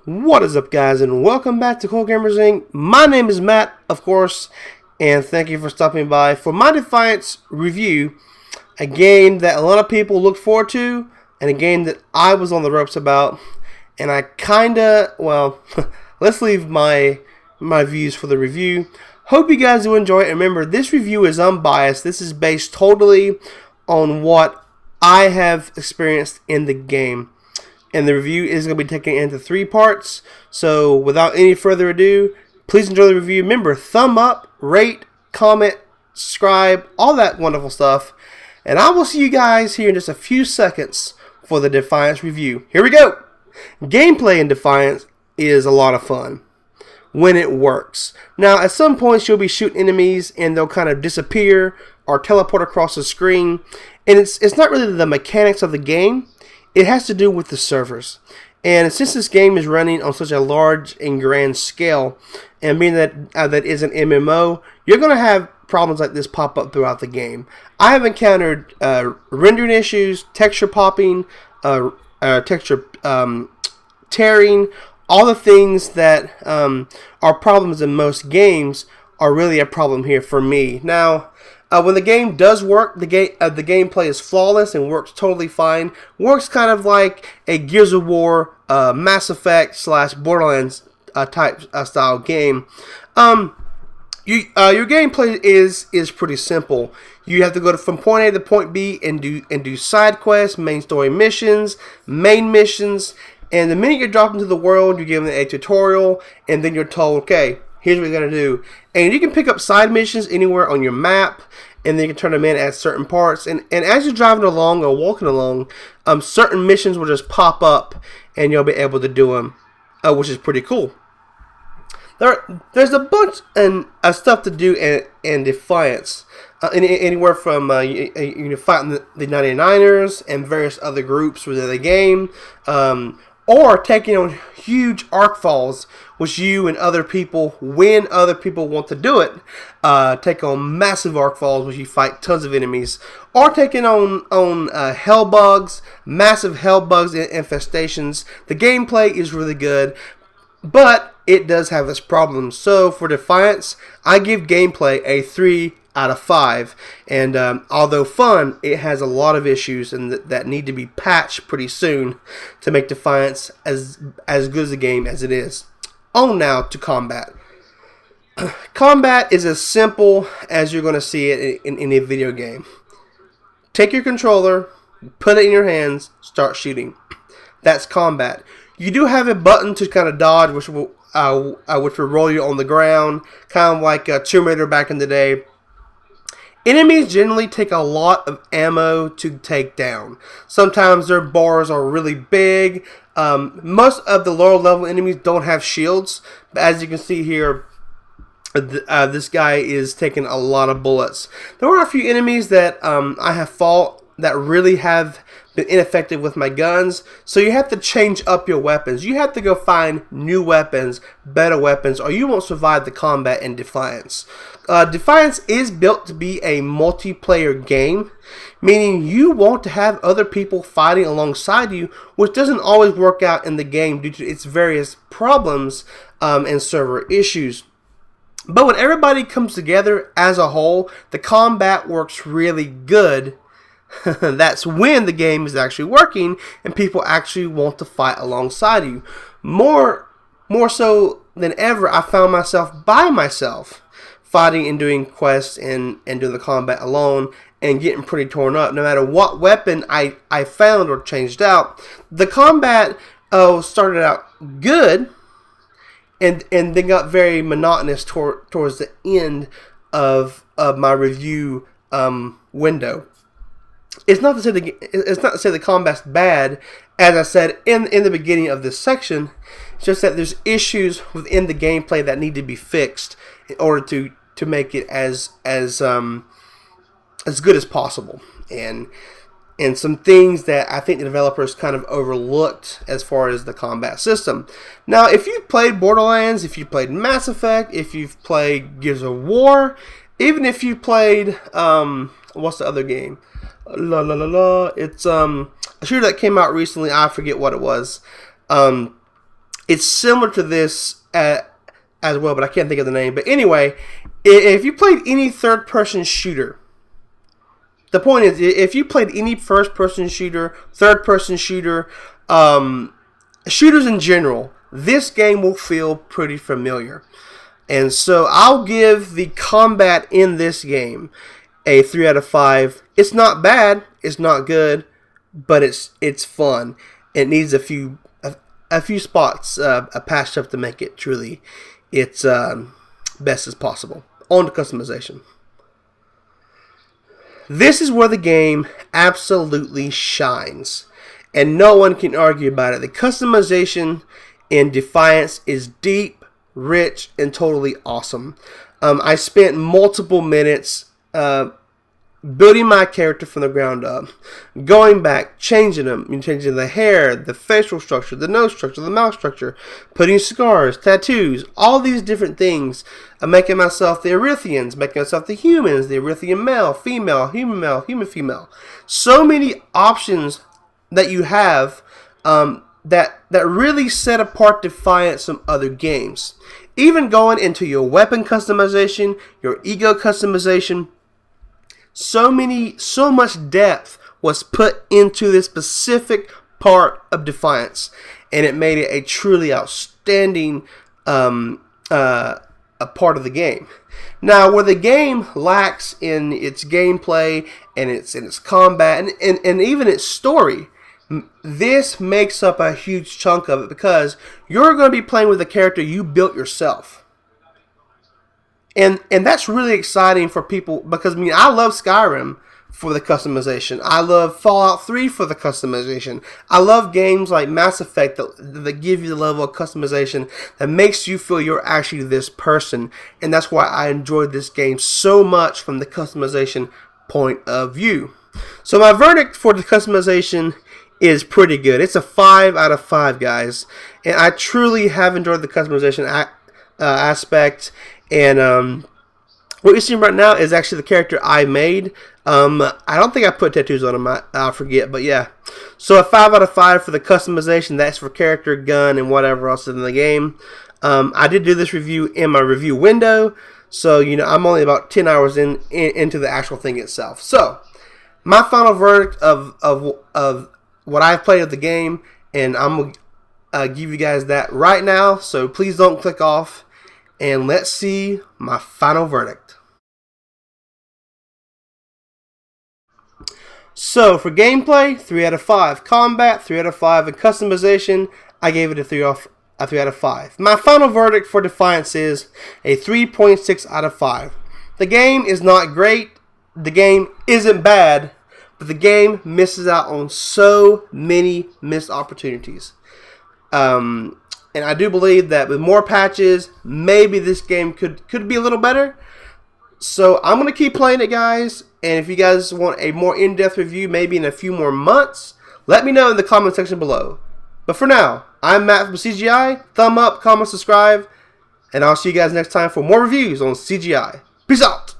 What is up, guys, and welcome back to Cool Gamers Inc. My name is Matt, of course, and thank you for stopping by for my Defiance review, a game that a lot of people look forward to, and a game that I was on the ropes about, and I kinda, well, let's leave my views for the review. Hope you guys do enjoy it. Remember, this review is unbiased. This is based totally on what I have experienced in the game. And the review is going to be taken into 3 parts. So without any further ado, please enjoy the review. Remember, thumb up, rate, comment, subscribe, all that wonderful stuff. And I will see you guys here in just a few seconds for the Defiance review. Here we go. Gameplay in Defiance is a lot of fun when it works. Now, at some points, you'll be shooting enemies and they'll kind of disappear or teleport across the screen. And it's not really the mechanics of the game. It has to do with the servers. And since this game is running on such a large and grand scale, and being that that is an MMO, you're going to have problems like this pop up throughout the game. I have encountered rendering issues, texture popping, texture tearing, all the things that are problems in most games are really a problem here for me. Now, when the game does work, the gameplay is flawless and works totally fine. Works kind of like a Gears of War, Mass Effect / Borderlands type style game. Your gameplay is pretty simple. You have to go from point A to point B and do side quests, main story missions, main missions. And the minute you're dropped into the world, you're given a tutorial, and then you're told, okay, here's what you're going to do. And you can pick up side missions anywhere on your map, and then you can turn them in at certain parts. And as you're driving along or walking along, certain missions will just pop up, and you'll be able to do them, which is pretty cool. There's a bunch of stuff to do in Defiance. Anywhere from you fighting the 99ers and various other groups within the game, or taking on huge arc falls, which you and other people, when other people want to do it, take on massive arc falls, which you fight tons of enemies, or taking on hell bugs, massive hell bugs infestations. The gameplay is really good, but it does have its problems. So for Defiance, I give gameplay a 3 out of 5, and although fun, it has a lot of issues and that need to be patched pretty soon to make Defiance as good as a game as it is. On now to combat. Combat is as simple as you're going to see it in any video game. Take your controller, put it in your hands, start shooting. That's combat. You do have a button to kind of dodge, which will roll you on the ground, kind of like Tomb Raider back in the day. Enemies generally take a lot of ammo to take down. Sometimes their bars are really big. Most of the lower level enemies don't have shields. But as you can see here, this guy is taking a lot of bullets. There are a few enemies that I have fought that really have been ineffective with my guns. So you have to change up your weapons. You have to go find new weapons, better weapons, or you won't survive the combat in Defiance. Defiance is built to be a multiplayer game, meaning you want to have other people fighting alongside you, which doesn't always work out in the game due to its various problems and server issues. But when everybody comes together as a whole, the combat works really good. That's when the game is actually working and people actually want to fight alongside you. More so than ever, I found myself by myself fighting and doing quests and doing the combat alone and getting pretty torn up. No matter what weapon I found or changed out, the combat started out good and then got very monotonous towards the end of my review window. It's not to say the combat's bad, as I said in the beginning of this section. It's just that there's issues within the gameplay that need to be fixed in order to make it as good as possible, and some things that I think the developers kind of overlooked as far as the combat system. Now, if you've played Borderlands, if you've played Mass Effect, if you've played Gears of War, even if you played what's the other game? It's a shooter that came out recently. I forget what it was. It's similar to this as well, but I can't think of the name. But anyway, if you played any third-person shooter, the point is, if you played any first-person shooter, third-person shooter, shooters in general, this game will feel pretty familiar. And so I'll give the combat in this game a 3 out of 5. It's not bad, it's not good, but it's fun. It needs a few spots patched up to make it truly its best as possible. On to customization. This is where the game absolutely shines, and no one can argue about it. The customization in Defiance is deep, rich, and totally awesome. I spent multiple minutes building my character from the ground up, going back, changing them, changing the hair, the facial structure, the nose structure, the mouth structure, putting scars, tattoos, all these different things, making myself the Erythians, making myself the humans, the Erythian male, human, female. So many options that you have that really set apart Defiance from other games. Even going into your weapon customization, your ego customization, so much depth was put into this specific part of Defiance, and it made it a truly outstanding a part of the game. Now, where the game lacks in its gameplay and its combat and even its story, this makes up a huge chunk of it, because you're going to be playing with a character you built yourself. And that's really exciting for people, because I love Skyrim for the customization. I love Fallout 3 for the customization. I love games like Mass Effect that give you the level of customization that makes you feel you're actually this person. And that's why I enjoyed this game so much from the customization point of view. So my verdict for the customization is pretty good. It's a 5 out of 5, guys. And I truly have enjoyed the customization aspect. And what you're seeing right now is actually the character I made. I don't think I put tattoos on him. I forget, but yeah. So a 5 out of 5 for the customization. That's for character, gun, and whatever else is in the game. I did do this review in my review window, so I'm only about 10 hours into the actual thing itself. So my final verdict of what I've played of the game, and I'm gonna give you guys that right now. So please don't click off. And let's see my final verdict. So for gameplay, 3 out of 5. Combat, 3 out of 5. And customization, I gave it a 3 out of 5. My final verdict for Defiance is a 3.6 out of 5. The game is not great. The game isn't bad. But the game misses out on so many missed opportunities. And I do believe that with more patches, maybe this game could be a little better. So I'm going to keep playing it, guys. And if you guys want a more in-depth review, maybe in a few more months, let me know in the comment section below. But for now, I'm Matt from CGI. Thumb up, comment, subscribe. And I'll see you guys next time for more reviews on CGI. Peace out.